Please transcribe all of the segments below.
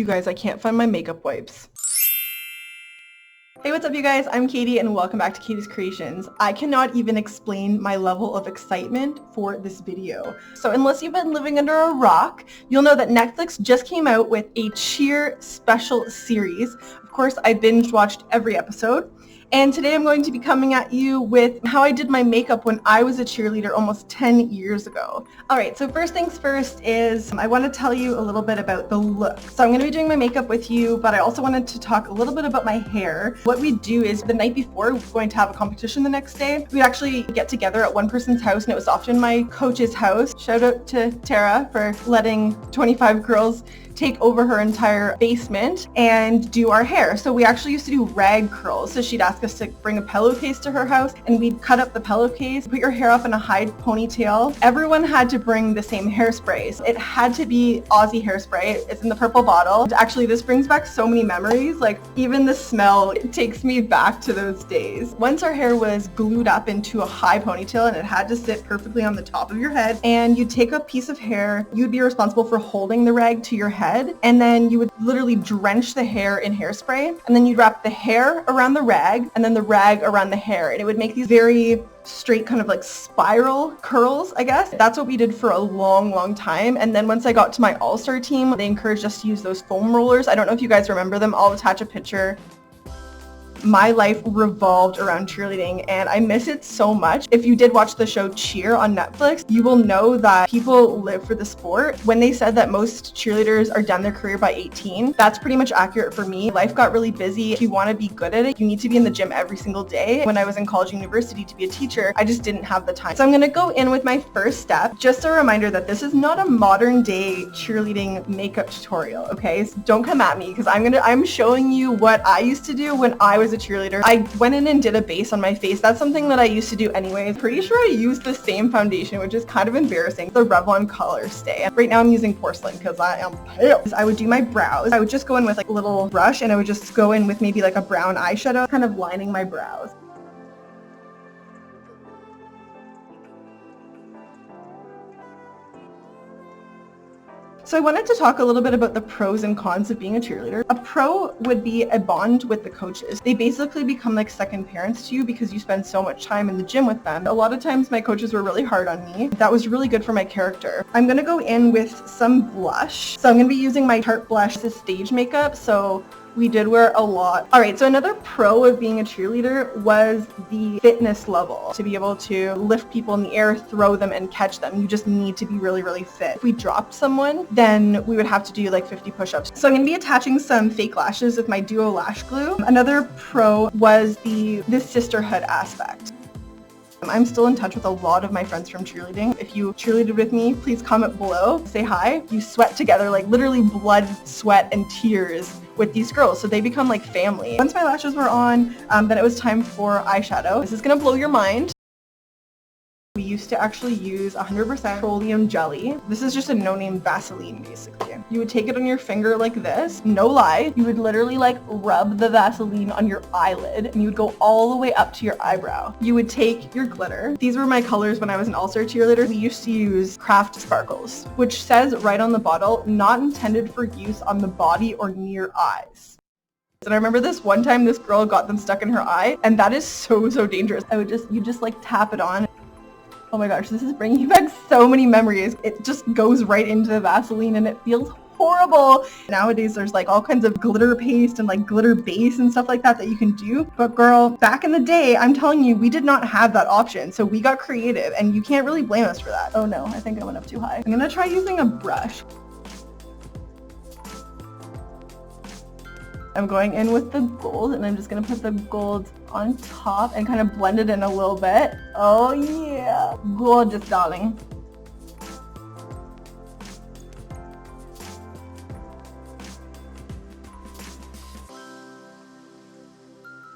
You guys, I can't find my makeup wipes. Hey, what's up you guys? I'm Katie and welcome back to Katie's Creations. I cannot even explain my level of excitement for this video. So unless you've been living under a rock, you'll know that Netflix just came out with a cheer special series. Of course, I binge watched every episode. And today I'm going to be coming at you with how I did my makeup when I was a cheerleader almost 10 years ago. Alright, so first things first is I want to tell you a little bit about the look. So I'm going to be doing my makeup with you, but I also wanted to talk a little bit about my hair. What we do is the night before, we're going to have a competition the next day. We actually get together at one person's house, and it was often my coach's house. Shout out to Tara for letting 25 girls take over her entire basement and do our hair. So we actually used to do rag curls. So she'd ask us to bring a pillowcase to her house and we'd cut up the pillowcase, put your hair up in a high ponytail. Everyone had to bring the same hairspray. So it had to be Aussie hairspray. It's in the purple bottle. Actually, this brings back so many memories. Like even the smell, it takes me back to those days. Once our hair was glued up into a high ponytail and it had to sit perfectly on the top of your head, and you'd take a piece of hair, you'd be responsible for holding the rag to your head, and then you would literally drench the hair in hairspray, and then you'd wrap the hair around the rag and then the rag around the hair, and it would make these very straight kind of like spiral curls, I guess. That's what we did for a long time. And then once I got to my all-star team, they encouraged us to use those foam rollers. I don't know if you guys remember them. I'll attach a picture. My life revolved around cheerleading and I miss it so much. If you did watch the show Cheer on Netflix, you will know that people live for the sport. When they said that most cheerleaders are done their career by 18, that's pretty much accurate for me. Life got really busy. If you want to be good at it, you need to be in the gym every single day. When I was in college and university to be a teacher, I just didn't have the time. So I'm going to go in with my first step. Just a reminder that this is not a modern day cheerleading makeup tutorial, okay? So don't come at me because I'm showing you what I used to do when I was a cheerleader. I went in and did a base on my face. That's something that I used to do anyways. Pretty sure I used the same foundation, which is kind of embarrassing. The Revlon Color Stay. Right now I'm using porcelain because I am pale. I would do my brows. I would just go in with like a little brush and I would just go in with maybe like a brown eyeshadow, kind of lining my brows. So I wanted to talk a little bit about the pros and cons of being a cheerleader. A pro would be a bond with the coaches. They basically become like second parents to you because you spend so much time in the gym with them. A lot of times my coaches were really hard on me. That was really good for my character. I'm going to go in with some blush. So I'm going to be using my Tarte blush. This is stage makeup, so we did wear a lot. Alright, so another pro of being a cheerleader was the fitness level. To be able to lift people in the air, throw them, and catch them. You just need to be really fit. If we dropped someone, then we would have to do like 50 push-ups. So I'm going to be attaching some fake lashes with my Duo Lash Glue. Another pro was this sisterhood aspect. I'm still in touch with a lot of my friends from cheerleading. If you cheerleaded with me, please comment below, say hi. You sweat together, like literally blood, sweat, and tears with these girls, so they become like family. Once my lashes were on, then it was time for eyeshadow. This is gonna blow your mind. We used to actually use 100% petroleum jelly. This is just a no-name Vaseline, basically. You would take it on your finger like this. No lie. You would literally like rub the Vaseline on your eyelid and you would go all the way up to your eyebrow. You would take your glitter. These were my colors when I was an all-star cheerleader. We used to use Craft Sparkles, which says right on the bottle, not intended for use on the body or near eyes. And I remember this one time this girl got them stuck in her eye, and that is so dangerous. You just like tap it on. Oh my gosh, this is bringing back so many memories. It just goes right into the Vaseline and it feels horrible. Nowadays there's like all kinds of glitter paste and like glitter base and stuff like that you can do. But girl, back in the day, I'm telling you, we did not have that option. So we got creative and you can't really blame us for that. Oh no, I think I went up too high. I'm gonna try using a brush. I'm going in with the gold and I'm just going to put the gold on top and kind of blend it in a little bit. Oh yeah, gorgeous darling.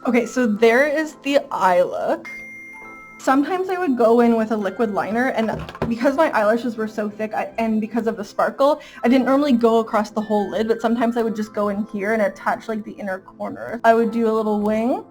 Okay, so there is the eye look. Sometimes I would go in with a liquid liner, and because my eyelashes were so thick and because of the sparkle, I didn't normally go across the whole lid, but sometimes I would just go in here and attach like the inner corner. I would do a little wing.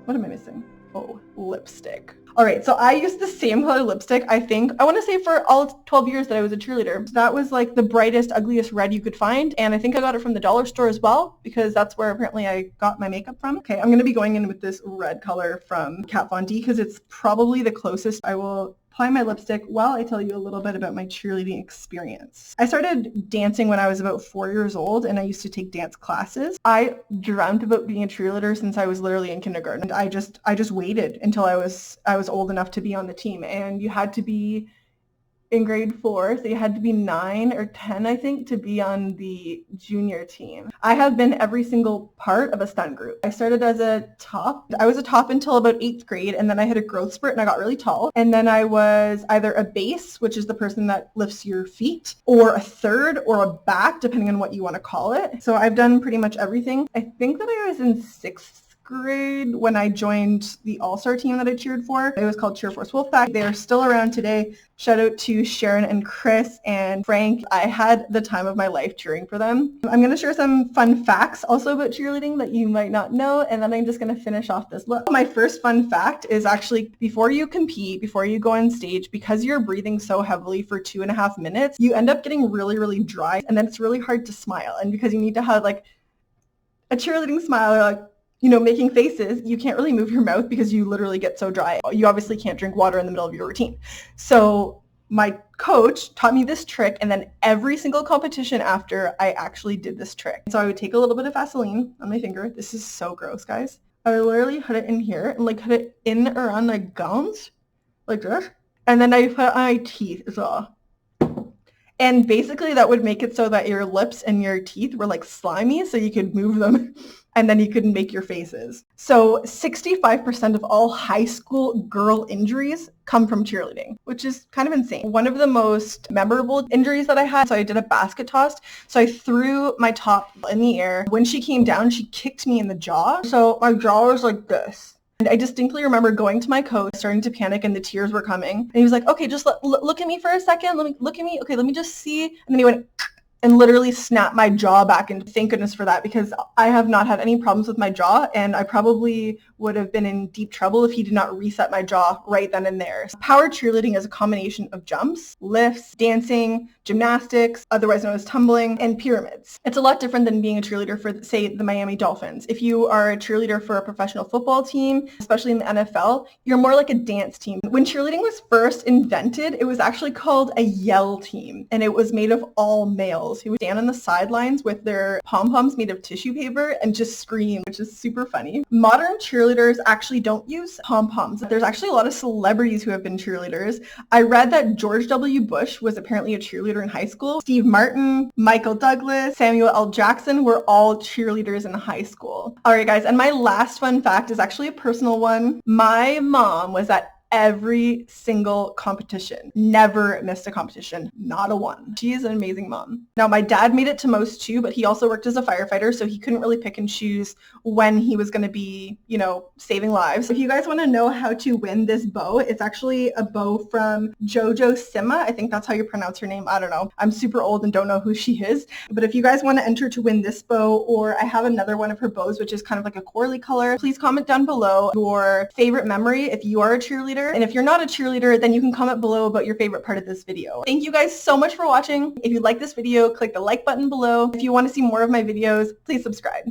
What am I missing? Oh, lipstick. All right, so I used the same color lipstick, I think, I want to say for all 12 years that I was a cheerleader. So that was like the brightest, ugliest red you could find. And I think I got it from the dollar store as well, because that's where apparently I got my makeup from. Okay, I'm going to be going in with this red color from Kat Von D because it's probably the closest. I will apply my lipstick while I tell you a little bit about my cheerleading experience. I started dancing when I was about 4 years old, and I used to take dance classes. I dreamt about being a cheerleader since I was literally in kindergarten. And I just waited until I was old enough to be on the team, and you had to be in grade 4, so you had to be 9 or 10, I think, to be on the junior team. I have been every single part of a stunt group. I started as a top. I was a top until about 8th grade, and then I had a growth spurt and I got really tall. And then I was either a base, which is the person that lifts your feet, or a third or a back, depending on what you want to call it. So I've done pretty much everything. I think that I was in 6th grade when I joined the all-star team that I cheered for. It was called Cheer Force Wolfpack. They are still around today. Shout out to Sharon and Chris and Frank. I had the time of my life cheering for them. I'm going to share some fun facts also about cheerleading that you might not know, and then I'm just going to finish off this look. My first fun fact is actually before you compete, before you go on stage, because you're breathing so heavily for 2.5 minutes, you end up getting really, really dry, and then it's really hard to smile. And because you need to have like a cheerleading smile or like, you know, making faces, you can't really move your mouth because you literally get so dry. You obviously can't drink water in the middle of your routine. So my coach taught me this trick, and then every single competition after, I actually did this trick. So I would take a little bit of Vaseline on my finger. This is so gross, guys. I would literally put it in here and like put it in around my gums, like this. And then I put it on my teeth as well. And basically that would make it so that your lips and your teeth were like slimy, so you could move them and then you couldn't make your faces. So 65% of all high school girl injuries come from cheerleading, which is kind of insane. One of the most memorable injuries that I had, so I did a basket toss. So I threw my top in the air. When she came down, she kicked me in the jaw. So my jaw was like this. And I distinctly remember going to my coach, starting to panic, and the tears were coming. And he was like, okay, just look at me for a second. Look at me. Okay, let me just see. And then he went and literally snapped my jaw back. And thank goodness for that, because I have not had any problems with my jaw, and I probably would have been in deep trouble if he did not reset my jaw right then and there. So power cheerleading is a combination of jumps, lifts, dancing, gymnastics, otherwise known as tumbling, and pyramids. It's a lot different than being a cheerleader for, say, the Miami Dolphins. If you are a cheerleader for a professional football team, especially in the NFL, you're more like a dance team. When cheerleading was first invented, it was actually called a yell team, and it was made of all males who would stand on the sidelines with their pom-poms made of tissue paper and just scream, which is super funny. Modern cheerleaders actually don't use pom-poms. There's actually a lot of celebrities who have been cheerleaders. I read that George W. Bush was apparently a cheerleader in high school. Steve Martin, Michael Douglas, Samuel L. Jackson were all cheerleaders in high school. All right, guys, and my last fun fact is actually a personal one. My mom was at every single competition. Never missed a competition. Not a one. She is an amazing mom. Now, my dad made it to most too, but he also worked as a firefighter, so he couldn't really pick and choose when he was going to be, you know, saving lives. If you guys want to know how to win this bow, it's actually a bow from Jojo Sima. I think that's how you pronounce her name. I don't know. I'm super old and don't know who she is. But if you guys want to enter to win this bow, or I have another one of her bows, which is kind of like a corally color, please comment down below your favorite memory if you are a cheerleader. And if you're not a cheerleader, then you can comment below about your favorite part of this video. Thank you guys so much for watching. If you like this video, click the like button below. If you want to see more of my videos, please subscribe.